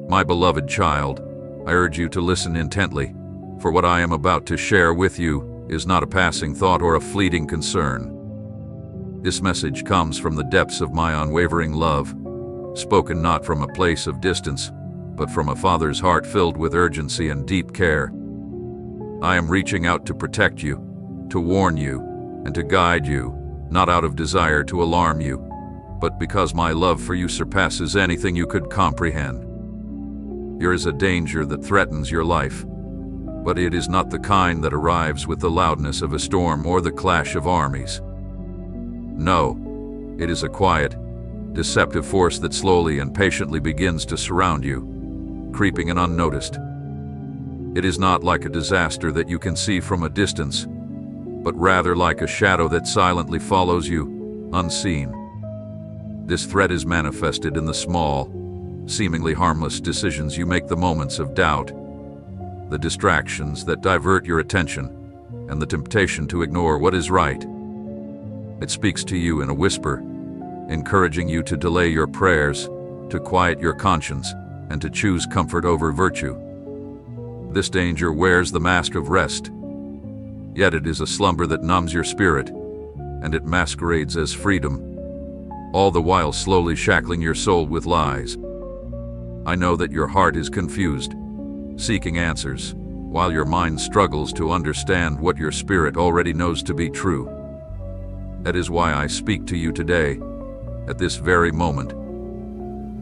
My beloved child, I urge you to listen intently, for what I am about to share with you is not a passing thought or a fleeting concern. This message comes from the depths of my unwavering love, spoken not from a place of distance, but from a father's heart filled with urgency and deep care. I am reaching out to protect you, to warn you, and to guide you, not out of desire to alarm you, but because my love for you surpasses anything you could comprehend. There is a danger that threatens your life, but it is not the kind that arrives with the loudness of a storm or the clash of armies. No, it is a quiet, deceptive force that slowly and patiently begins to surround you, creeping and unnoticed. It is not like a disaster that you can see from a distance, but rather like a shadow that silently follows you, unseen. This threat is manifested in the small, seemingly harmless decisions you make, the moments of doubt, the distractions that divert your attention, and the temptation to ignore what is right. It speaks to you in a whisper, encouraging you to delay your prayers, to quiet your conscience, and to choose comfort over virtue. This danger wears the mask of rest, yet it is a slumber that numbs your spirit, and it masquerades as freedom, all the while slowly shackling your soul with lies. I know that your heart is confused, seeking answers, while your mind struggles to understand what your spirit already knows to be true. That is why I speak to you today, at this very moment.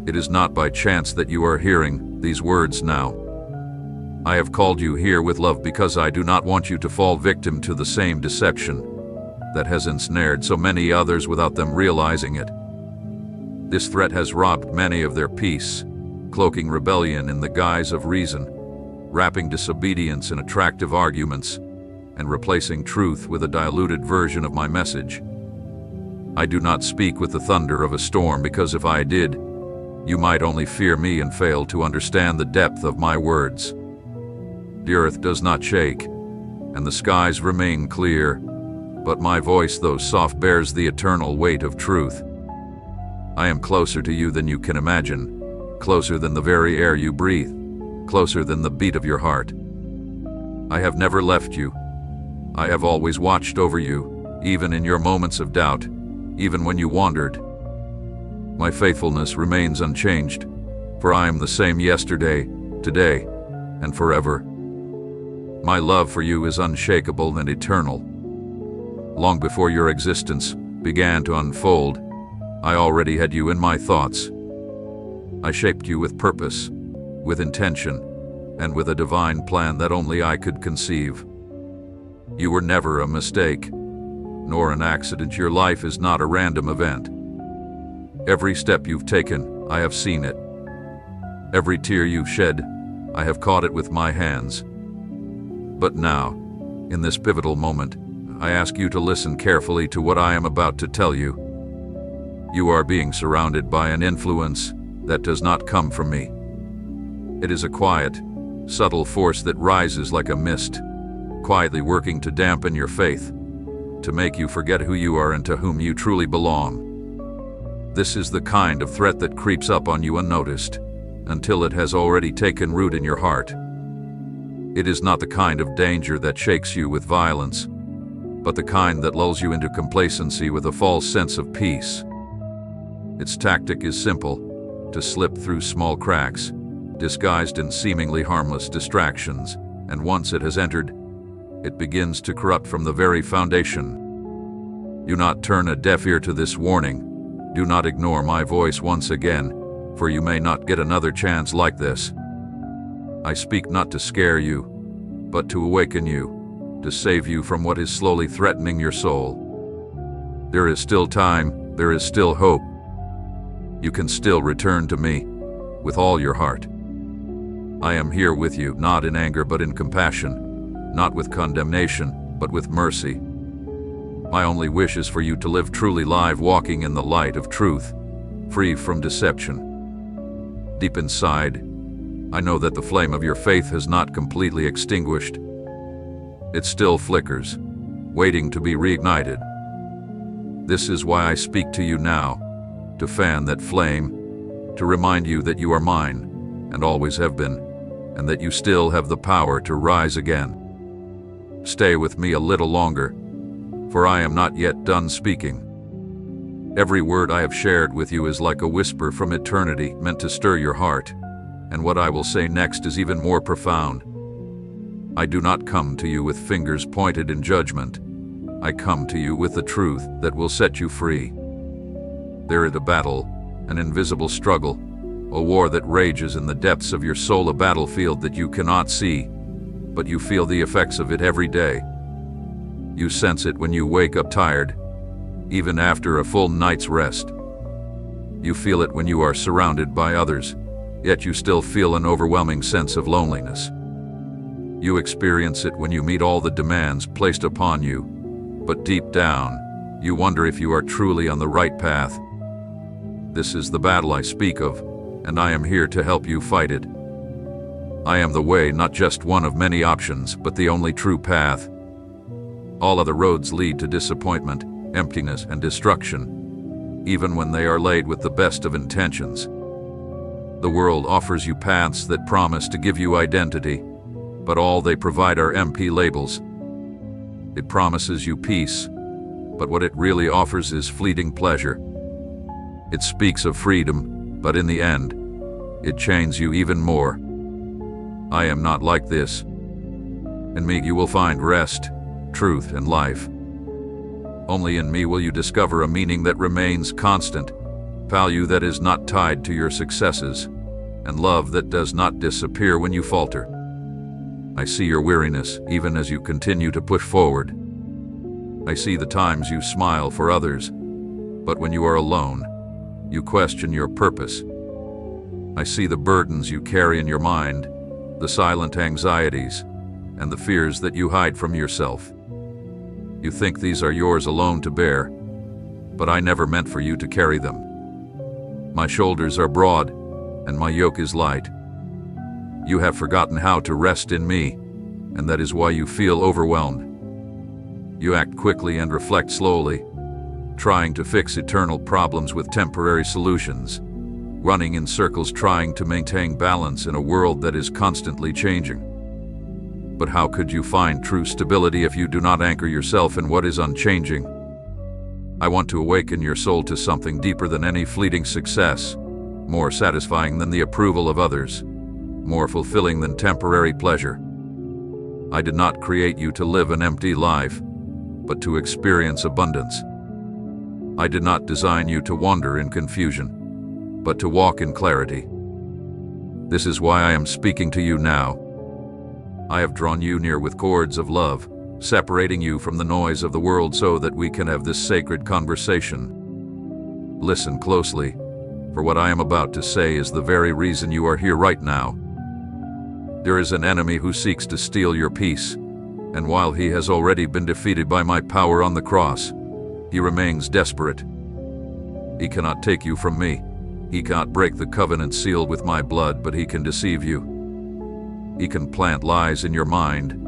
It is not by chance that you are hearing these words now. I have called you here with love because I do not want you to fall victim to the same deception that has ensnared so many others without them realizing it. This threat has robbed many of their peace, cloaking rebellion in the guise of reason, wrapping disobedience in attractive arguments, and replacing truth with a diluted version of my message. I do not speak with the thunder of a storm, because if I did, you might only fear me and fail to understand the depth of my words. The earth does not shake, and the skies remain clear, but my voice, though soft, bears the eternal weight of truth. I am closer to you than you can imagine, closer than the very air you breathe, closer than the beat of your heart. I have never left you. I have always watched over you, even in your moments of doubt, even when you wandered. My faithfulness remains unchanged, for I am the same yesterday, today, and forever. My love for you is unshakable and eternal. Long before your existence began to unfold, I already had you in my thoughts. I shaped you with purpose, with intention, and with a divine plan that only I could conceive. You were never a mistake, nor an accident. Your life is not a random event. Every step you've taken, I have seen it. Every tear you've shed, I have caught it with my hands. But now, in this pivotal moment, I ask you to listen carefully to what I am about to tell you. You are being surrounded by an influence that does not come from me. It is a quiet, subtle force that rises like a mist, quietly working to dampen your faith, to make you forget who you are and to whom you truly belong. This is the kind of threat that creeps up on you unnoticed, until it has already taken root in your heart. It is not the kind of danger that shakes you with violence, but the kind that lulls you into complacency with a false sense of peace. Its tactic is simple: to slip through small cracks, disguised in seemingly harmless distractions, and once it has entered, it begins to corrupt from the very foundation. Do not turn a deaf ear to this warning. Do not ignore my voice once again, for you may not get another chance like this. I speak not to scare you, but to awaken you, to save you from what is slowly threatening your soul. There is still time, there is still hope. You can still return to me, with all your heart. I am here with you, not in anger but in compassion, not with condemnation, but with mercy. My only wish is for you to live truly live, walking in the light of truth, free from deception. Deep inside, I know that the flame of your faith has not completely extinguished. It still flickers, waiting to be reignited. This is why I speak to you now, to fan that flame, to remind you that you are mine, and always have been, and that you still have the power to rise again. Stay with me a little longer, for I am not yet done speaking. Every word I have shared with you is like a whisper from eternity, meant to stir your heart, and what I will say next is even more profound. I do not come to you with fingers pointed in judgment. I come to you with the truth that will set you free. There is a battle, an invisible struggle, a war that rages in the depths of your soul, a battlefield that you cannot see, but you feel the effects of it every day. You sense it when you wake up tired, even after a full night's rest. You feel it when you are surrounded by others, yet you still feel an overwhelming sense of loneliness. You experience it when you meet all the demands placed upon you, but deep down, you wonder if you are truly on the right path. This is the battle I speak of, and I am here to help you fight it. I am the way, not just one of many options, but the only true path. All other roads lead to disappointment, emptiness, and destruction, even when they are laid with the best of intentions. The world offers you paths that promise to give you identity, but all they provide are empty labels. It promises you peace, but what it really offers is fleeting pleasure. It speaks of freedom, but in the end, it chains you even more. I am not like this. In me you will find rest, truth, and life. Only in me will you discover a meaning that remains constant, value that is not tied to your successes, and love that does not disappear when you falter. I see your weariness even as you continue to push forward. I see the times you smile for others, but when you are alone, you question your purpose. I see the burdens you carry in your mind, the silent anxieties, and the fears that you hide from yourself. You think these are yours alone to bear, but I never meant for you to carry them. My shoulders are broad, and my yoke is light. You have forgotten how to rest in me, and that is why you feel overwhelmed. You act quickly and reflect slowly, trying to fix eternal problems with temporary solutions, running in circles trying to maintain balance in a world that is constantly changing. But how could you find true stability if you do not anchor yourself in what is unchanging? I want to awaken your soul to something deeper than any fleeting success, more satisfying than the approval of others, more fulfilling than temporary pleasure. I did not create you to live an empty life, but to experience abundance. I did not design you to wander in confusion, but to walk in clarity. This is why I am speaking to you now. I have drawn you near with cords of love, separating you from the noise of the world so that we can have this sacred conversation. Listen closely, for what I am about to say is the very reason you are here right now. There is an enemy who seeks to steal your peace, and while he has already been defeated by my power on the cross, he remains desperate. He cannot take you from me. He cannot break the covenant sealed with my blood, but he can deceive you. He can plant lies in your mind,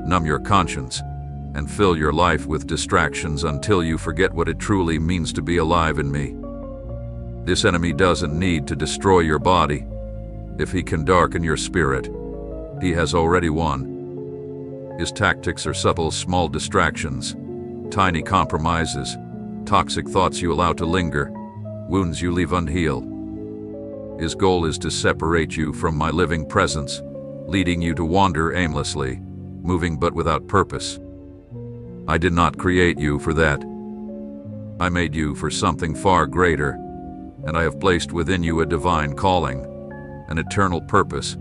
numb your conscience, and fill your life with distractions until you forget what it truly means to be alive in me. This enemy doesn't need to destroy your body. If he can darken your spirit, he has already won. His tactics are subtle, small distractions, tiny compromises, toxic thoughts you allow to linger, wounds you leave unhealed. His goal is to separate you from my living presence, leading you to wander aimlessly, moving but without purpose. I did not create you for that. I made you for something far greater, and I have placed within you a divine calling, an eternal purpose.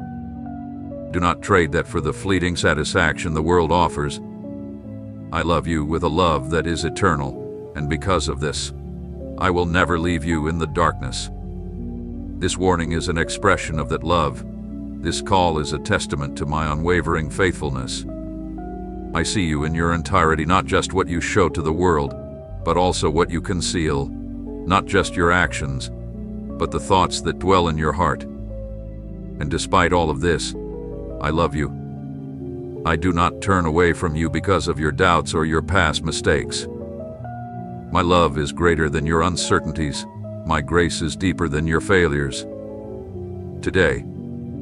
Do not trade that for the fleeting satisfaction the world offers. I love you with a love that is eternal, and because of this, I will never leave you in the darkness. This warning is an expression of that love. This call is a testament to my unwavering faithfulness. I see you in your entirety, not just what you show to the world, but also what you conceal, not just your actions, but the thoughts that dwell in your heart. And despite all of this, I love you. I do not turn away from you because of your doubts or your past mistakes. My love is greater than your uncertainties. My grace is deeper than your failures. Today,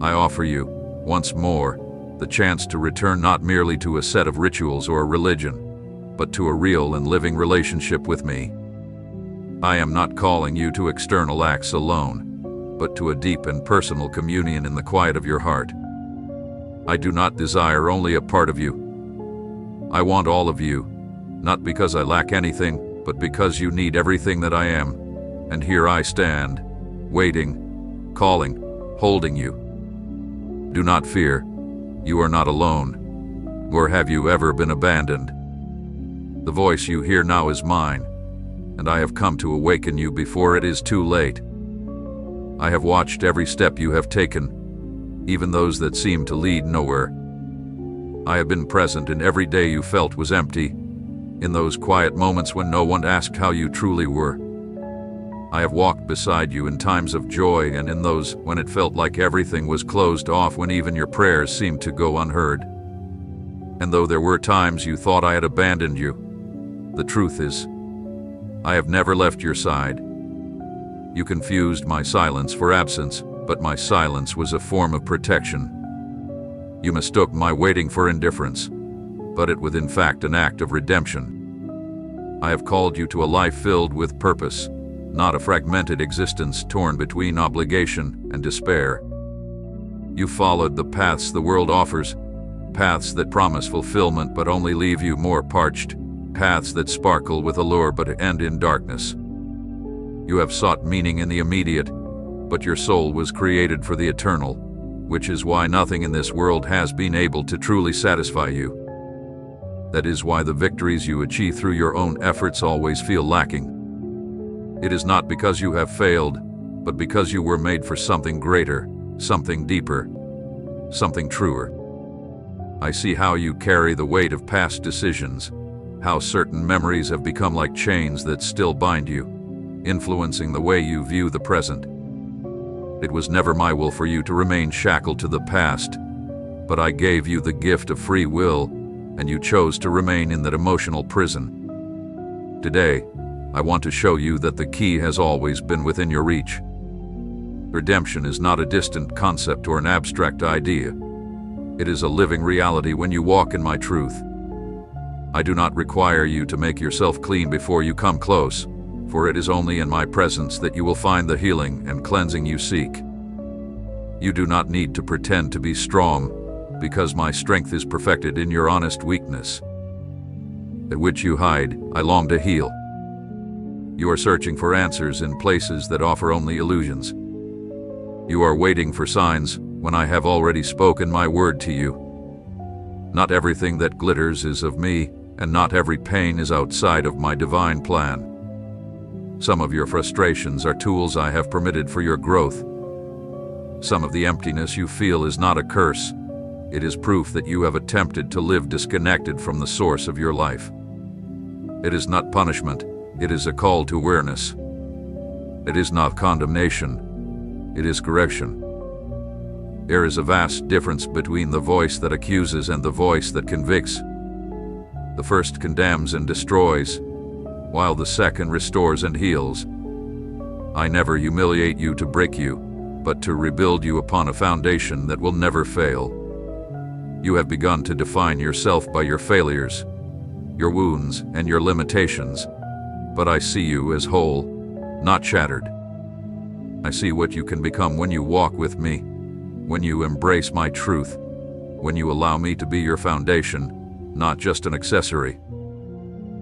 I offer you, once more, the chance to return not merely to a set of rituals or a religion, but to a real and living relationship with me. I am not calling you to external acts alone, but to a deep and personal communion in the quiet of your heart. I do not desire only a part of you. I want all of you, not because I lack anything, but because you need everything that I am. And here I stand, waiting, calling, holding you. Do not fear. You are not alone, nor have you ever been abandoned. The voice you hear now is mine, and I have come to awaken you before it is too late. I have watched every step you have taken, even those that seem to lead nowhere. I have been present in every day you felt was empty, in those quiet moments when no one asked how you truly were. I have walked beside you in times of joy and in those when it felt like everything was closed off, when even your prayers seemed to go unheard. And though there were times you thought I had abandoned you, the truth is, I have never left your side. You confused my silence for absence, but my silence was a form of protection. You mistook my waiting for indifference, but it was in fact an act of redemption. I have called you to a life filled with purpose, not a fragmented existence torn between obligation and despair. You followed the paths the world offers, paths that promise fulfillment but only leave you more parched, paths that sparkle with allure but end in darkness. You have sought meaning in the immediate, but your soul was created for the eternal, which is why nothing in this world has been able to truly satisfy you. That is why the victories you achieve through your own efforts always feel lacking. It is not because you have failed, but because you were made for something greater, something deeper, something truer. I see how you carry the weight of past decisions, how certain memories have become like chains that still bind you, influencing the way you view the present. It was never my will for you to remain shackled to the past, but I gave you the gift of free will, and you chose to remain in that emotional prison. Today, I want to show you that the key has always been within your reach. Redemption is not a distant concept or an abstract idea. It is a living reality when you walk in my truth. I do not require you to make yourself clean before you come close, for it is only in my presence that you will find the healing and cleansing you seek. You do not need to pretend to be strong, because my strength is perfected in your honest weakness. That which you hide, I long to heal. You are searching for answers in places that offer only illusions. You are waiting for signs when I have already spoken my word to you. Not everything that glitters is of me, and not every pain is outside of my divine plan. Some of your frustrations are tools I have permitted for your growth. Some of the emptiness you feel is not a curse. It is proof that you have attempted to live disconnected from the source of your life. It is not punishment. It is a call to awareness. It is not condemnation. It is correction. There is a vast difference between the voice that accuses and the voice that convicts. The first condemns and destroys, while the second restores and heals. I never humiliate you to break you, but to rebuild you upon a foundation that will never fail. You have begun to define yourself by your failures, your wounds, and your limitations. But I see you as whole, not shattered. I see what you can become when you walk with me, when you embrace my truth, when you allow me to be your foundation, not just an accessory.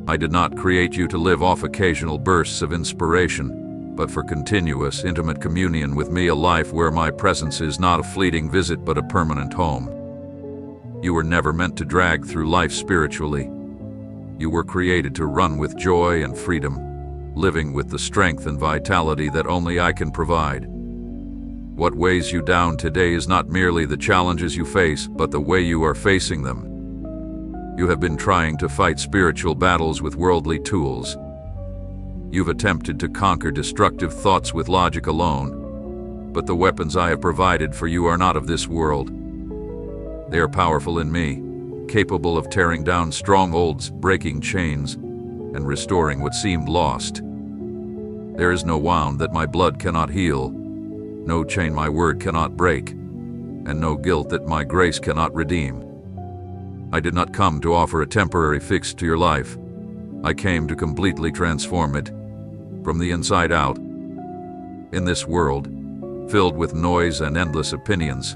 I did not create you to live off occasional bursts of inspiration, but for continuous, intimate communion with me, a life where my presence is not a fleeting visit but a permanent home. You were never meant to drag through life spiritually. You were created to run with joy and freedom, living with the strength and vitality that only I can provide. What weighs you down today is not merely the challenges you face, but the way you are facing them. You have been trying to fight spiritual battles with worldly tools. You've attempted to conquer destructive thoughts with logic alone, but the weapons I have provided for you are not of this world. They are powerful in me, capable of tearing down strongholds, breaking chains, and restoring what seemed lost. There is no wound that my blood cannot heal, no chain my word cannot break. and no guilt that my grace cannot redeem. I did not come to offer a temporary fix to your life. I came to completely transform it, from the inside out. In this world, filled with noise and endless opinions,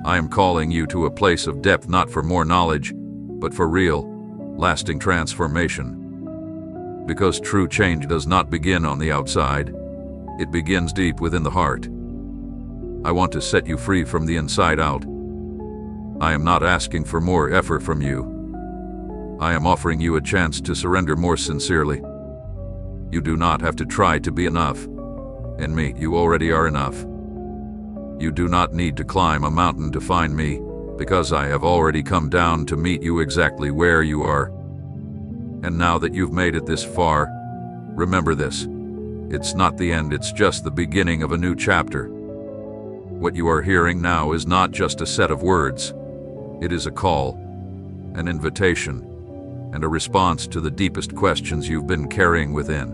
I am calling you to a place of depth, not for more knowledge, but for real, lasting transformation. Because true change does not begin on the outside, it begins deep within the heart. I want to set you free from the inside out. I am not asking for more effort from you. I am offering you a chance to surrender more sincerely. You do not have to try to be enough. In me, you already are enough. You do not need to climb a mountain to find me, because I have already come down to meet you exactly where you are. And now that you've made it this far, remember this. It's not the end, it's just the beginning of a new chapter. What you are hearing now is not just a set of words. It is a call, an invitation, and a response to the deepest questions you've been carrying within.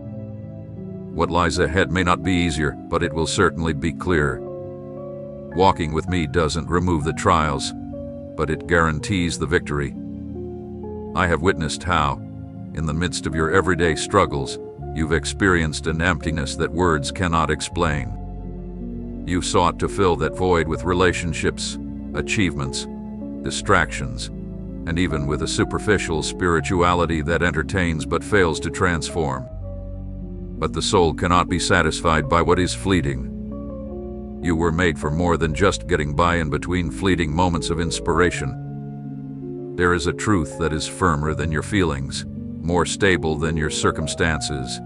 What lies ahead may not be easier, but it will certainly be clearer. Walking with me doesn't remove the trials, but it guarantees the victory. I have witnessed how, in the midst of your everyday struggles, you've experienced an emptiness that words cannot explain. You sought to fill that void with relationships, achievements, distractions, and even with a superficial spirituality that entertains but fails to transform. But the soul cannot be satisfied by what is fleeting. You were made for more than just getting by in between fleeting moments of inspiration. There is a truth that is firmer than your feelings, more stable than your circumstances,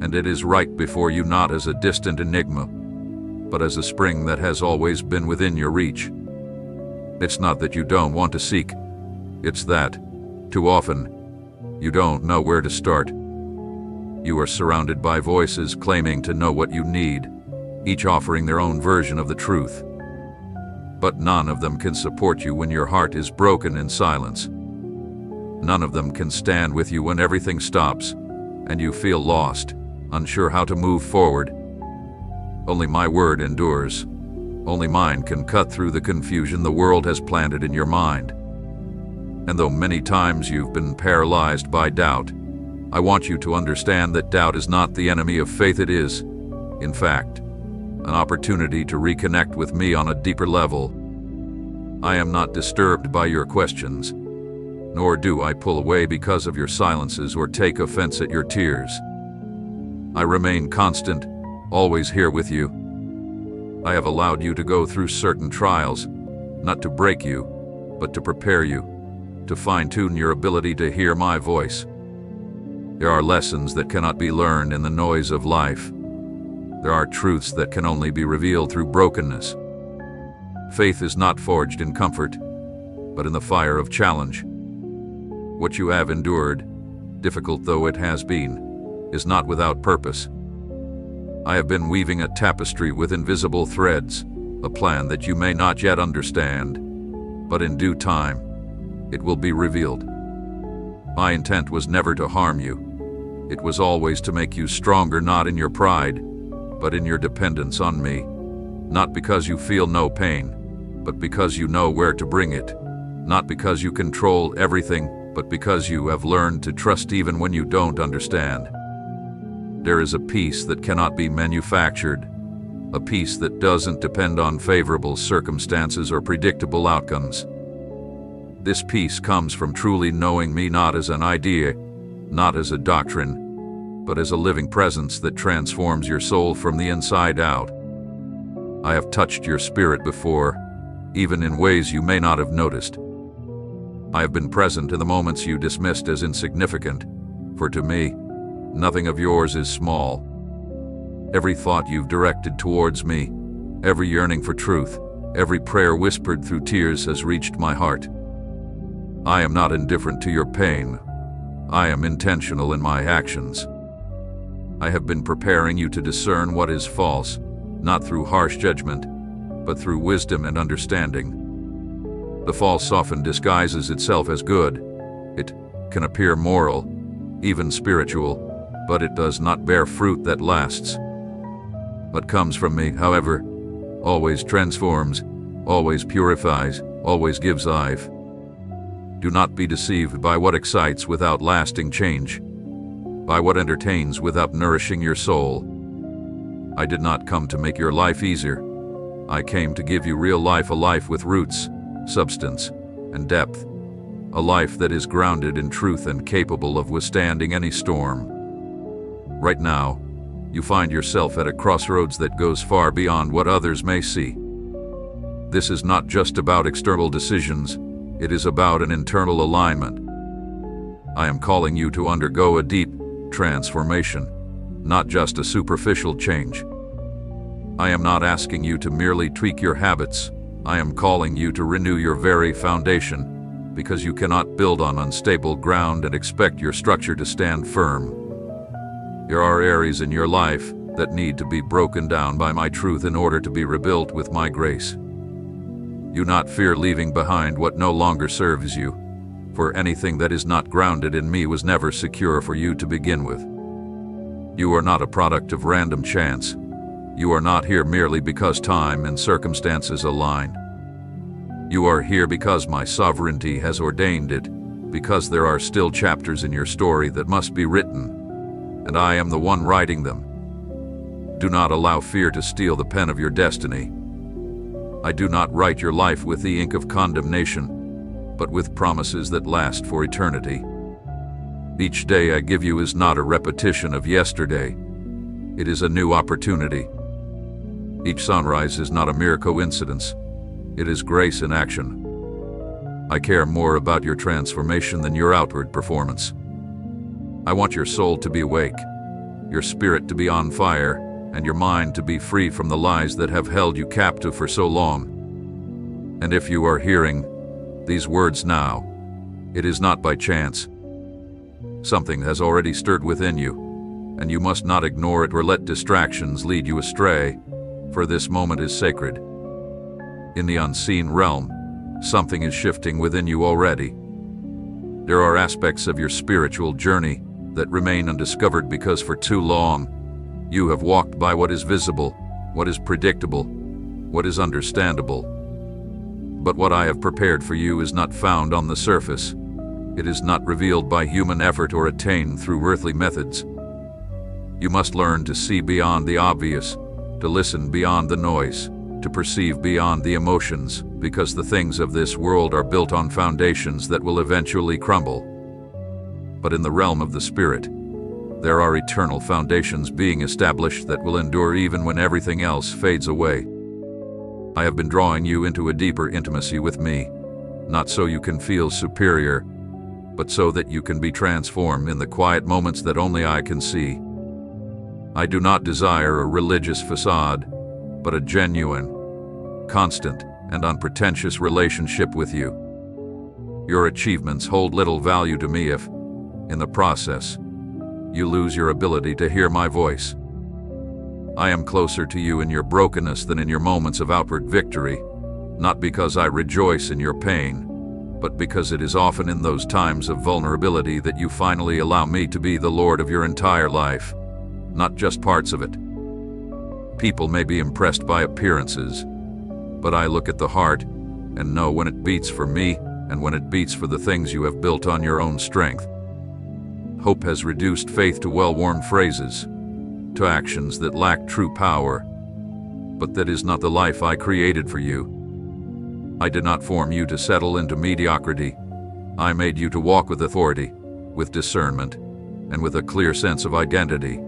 and it is right before you, not as a distant enigma, but as a spring that has always been within your reach. It's not that you don't want to seek, it's that, too often, you don't know where to start. You are surrounded by voices claiming to know what you need, each offering their own version of the truth. But none of them can support you when your heart is broken in silence. None of them can stand with you when everything stops, and you feel lost, unsure how to move forward. Only my word endures. Only mine can cut through the confusion the world has planted in your mind. And though many times you've been paralyzed by doubt, I want you to understand that doubt is not the enemy of faith. It is, in fact, an opportunity to reconnect with me on a deeper level. I am not disturbed by your questions, nor do I pull away because of your silences or take offense at your tears. I remain constant, always here with you. I have allowed you to go through certain trials, not to break you, but to prepare you, to fine-tune your ability to hear my voice. There are lessons that cannot be learned in the noise of life. There are truths that can only be revealed through brokenness. Faith is not forged in comfort, but in the fire of challenge. What you have endured, difficult though it has been, is not without purpose. I have been weaving a tapestry with invisible threads, a plan that you may not yet understand, but in due time, it will be revealed. My intent was never to harm you. It was always to make you stronger, not in your pride, but in your dependence on me. Not because you feel no pain, but because you know where to bring it. Not because you control everything, but because you have learned to trust even when you don't understand. There is a peace that cannot be manufactured, a peace that doesn't depend on favorable circumstances or predictable outcomes. This peace comes from truly knowing me, not as an idea, not as a doctrine, but as a living presence that transforms your soul from the inside out. I have touched your spirit before, even in ways you may not have noticed. I have been present in the moments you dismissed as insignificant, for to me, nothing of yours is small. Every thought you've directed towards me, every yearning for truth, every prayer whispered through tears has reached my heart. I am not indifferent to your pain. I am intentional in my actions. I have been preparing you to discern what is false, not through harsh judgment, but through wisdom and understanding. The false often disguises itself as good. It can appear moral, even spiritual, but it does not bear fruit that lasts. What comes from me, however, always transforms, always purifies, always gives life. Do not be deceived by what excites without lasting change, by what entertains without nourishing your soul. I did not come to make your life easier. I came to give you real life, a life with roots, substance, and depth, a life that is grounded in truth and capable of withstanding any storm. Right now, you find yourself at a crossroads that goes far beyond what others may see. This is not just about external decisions, it is about an internal alignment. I am calling you to undergo a deep transformation, not just a superficial change. I am not asking you to merely tweak your habits. I am calling you to renew your very foundation, because you cannot build on unstable ground and expect your structure to stand firm. There are areas in your life that need to be broken down by my truth in order to be rebuilt with my grace. Do not fear leaving behind what no longer serves you, for anything that is not grounded in me was never secure for you to begin with. You are not a product of random chance. You are not here merely because time and circumstances align. You are here because my sovereignty has ordained it, because there are still chapters in your story that must be written, and I am the one writing them. Do not allow fear to steal the pen of your destiny. I do not write your life with the ink of condemnation, but with promises that last for eternity. Each day I give you is not a repetition of yesterday. It is a new opportunity. Each sunrise is not a mere coincidence. It is grace in action. I care more about your transformation than your outward performance. I want your soul to be awake, your spirit to be on fire, and your mind to be free from the lies that have held you captive for so long. And if you are hearing these words now, it is not by chance. Something has already stirred within you, and you must not ignore it or let distractions lead you astray, for this moment is sacred. In the unseen realm, something is shifting within you already. There are aspects of your spiritual journey that remain undiscovered because for too long, you have walked by what is visible, what is predictable, what is understandable. But what I have prepared for you is not found on the surface. It is not revealed by human effort or attained through earthly methods. You must learn to see beyond the obvious, to listen beyond the noise, to perceive beyond the emotions, because the things of this world are built on foundations that will eventually crumble. But in the realm of the spirit, there are eternal foundations being established that will endure even when everything else fades away. I have been drawing you into a deeper intimacy with me, not so you can feel superior, but so that you can be transformed in the quiet moments that only I can see. I do not desire a religious facade, but a genuine, constant, and unpretentious relationship with you. Your achievements hold little value to me if, in the process, you lose your ability to hear my voice. I am closer to you in your brokenness than in your moments of outward victory, not because I rejoice in your pain, but because it is often in those times of vulnerability that you finally allow me to be the Lord of your entire life, not just parts of it. People may be impressed by appearances, but I look at the heart and know when it beats for me and when it beats for the things you have built on your own strength. Hope has reduced faith to well-worn phrases, to actions that lack true power, but that is not the life I created for you. I did not form you to settle into mediocrity. I made you to walk with authority, with discernment, and with a clear sense of identity.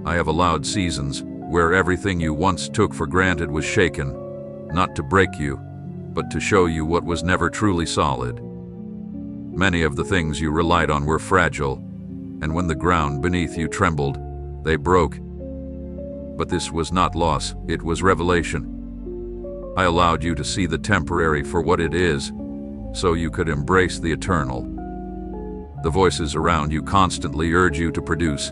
I have allowed seasons where everything you once took for granted was shaken, not to break you, but to show you what was never truly solid. Many of the things you relied on were fragile, and when the ground beneath you trembled, they broke. But this was not loss, it was revelation. I allowed you to see the temporary for what it is, so you could embrace the eternal. The voices around you constantly urge you to produce,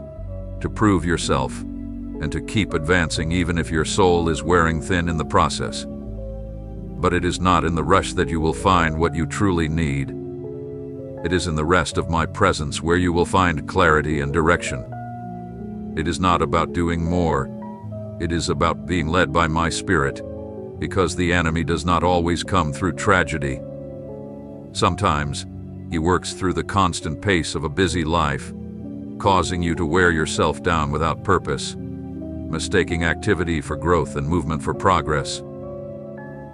to prove yourself, and to keep advancing even if your soul is wearing thin in the process. But it is not in the rush that you will find what you truly need. It is in the rest of my presence where you will find clarity and direction. It is not about doing more. It is about being led by my spirit. because the enemy does not always come through tragedy. Sometimes, he works through the constant pace of a busy life, causing you to wear yourself down without purpose, mistaking activity for growth and movement for progress.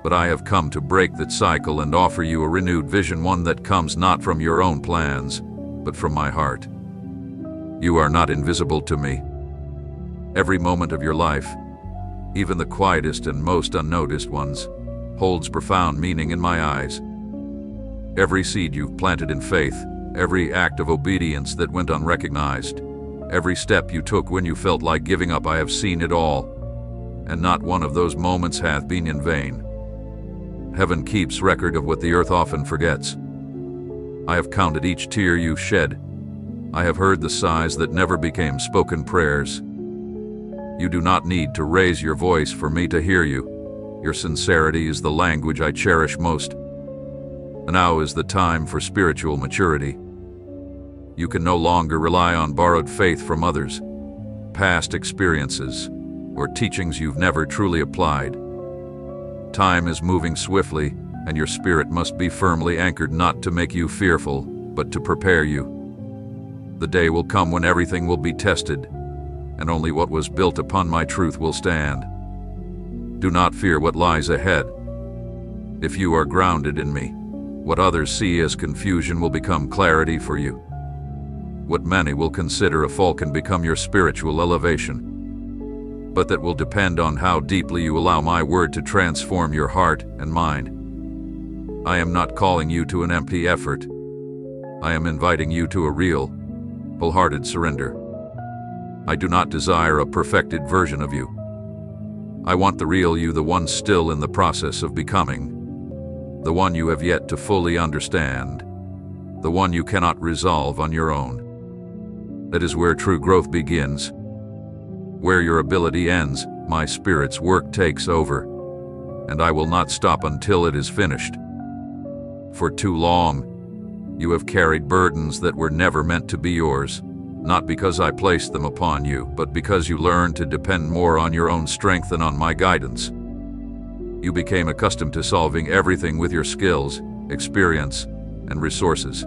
But I have come to break that cycle and offer you a renewed vision, one that comes not from your own plans, but from my heart. You are not invisible to me. Every moment of your life, even the quietest and most unnoticed ones, holds profound meaning in my eyes. Every seed you've planted in faith, every act of obedience that went unrecognized, every step you took when you felt like giving up, I have seen it all, and not one of those moments hath been in vain. Heaven keeps record of what the earth often forgets. I have counted each tear you shed. I have heard the sighs that never became spoken prayers. You do not need to raise your voice for me to hear you. Your sincerity is the language I cherish most. Now is the time for spiritual maturity. You can no longer rely on borrowed faith from others, past experiences, or teachings you've never truly applied. Time is moving swiftly, and your spirit must be firmly anchored, not to make you fearful, but to prepare you. The day will come when everything will be tested, and only what was built upon my truth will stand. Do not fear what lies ahead. If you are grounded in me, what others see as confusion will become clarity for you. What many will consider a fall can become your spiritual elevation. But that will depend on how deeply you allow my word to transform your heart and mind. I am not calling you to an empty effort. I am inviting you to a real, wholehearted surrender. I do not desire a perfected version of you. I want the real you, the one still in the process of becoming, the one you have yet to fully understand, the one you cannot resolve on your own. That is where true growth begins. Where your ability ends, my Spirit's work takes over, and I will not stop until it is finished. For too long, you have carried burdens that were never meant to be yours, not because I placed them upon you, but because you learned to depend more on your own strength than on my guidance. You became accustomed to solving everything with your skills, experience, and resources.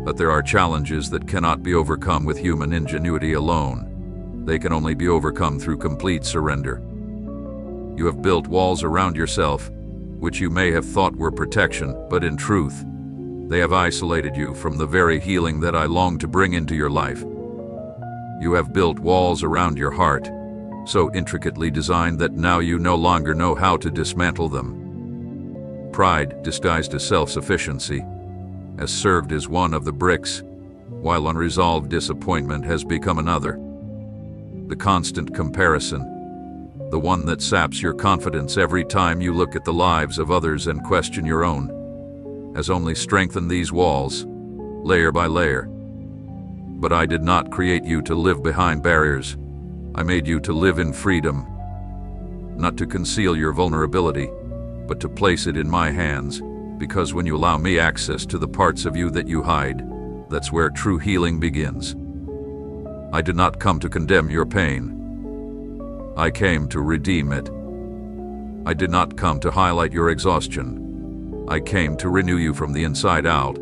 But there are challenges that cannot be overcome with human ingenuity alone. They can only be overcome through complete surrender. You have built walls around yourself, which you may have thought were protection, but in truth, they have isolated you from the very healing that I long to bring into your life. You have built walls around your heart, so intricately designed that now you no longer know how to dismantle them. Pride, disguised as self-sufficiency, has served as one of the bricks, while unresolved disappointment has become another. The constant comparison, the one that saps your confidence every time you look at the lives of others and question your own, has only strengthened these walls, layer by layer. But I did not create you to live behind barriers. I made you to live in freedom, not to conceal your vulnerability, but to place it in my hands, because when you allow me access to the parts of you that you hide, that's where true healing begins. I did not come to condemn your pain. I came to redeem it. I did not come to highlight your exhaustion. I came to renew you from the inside out.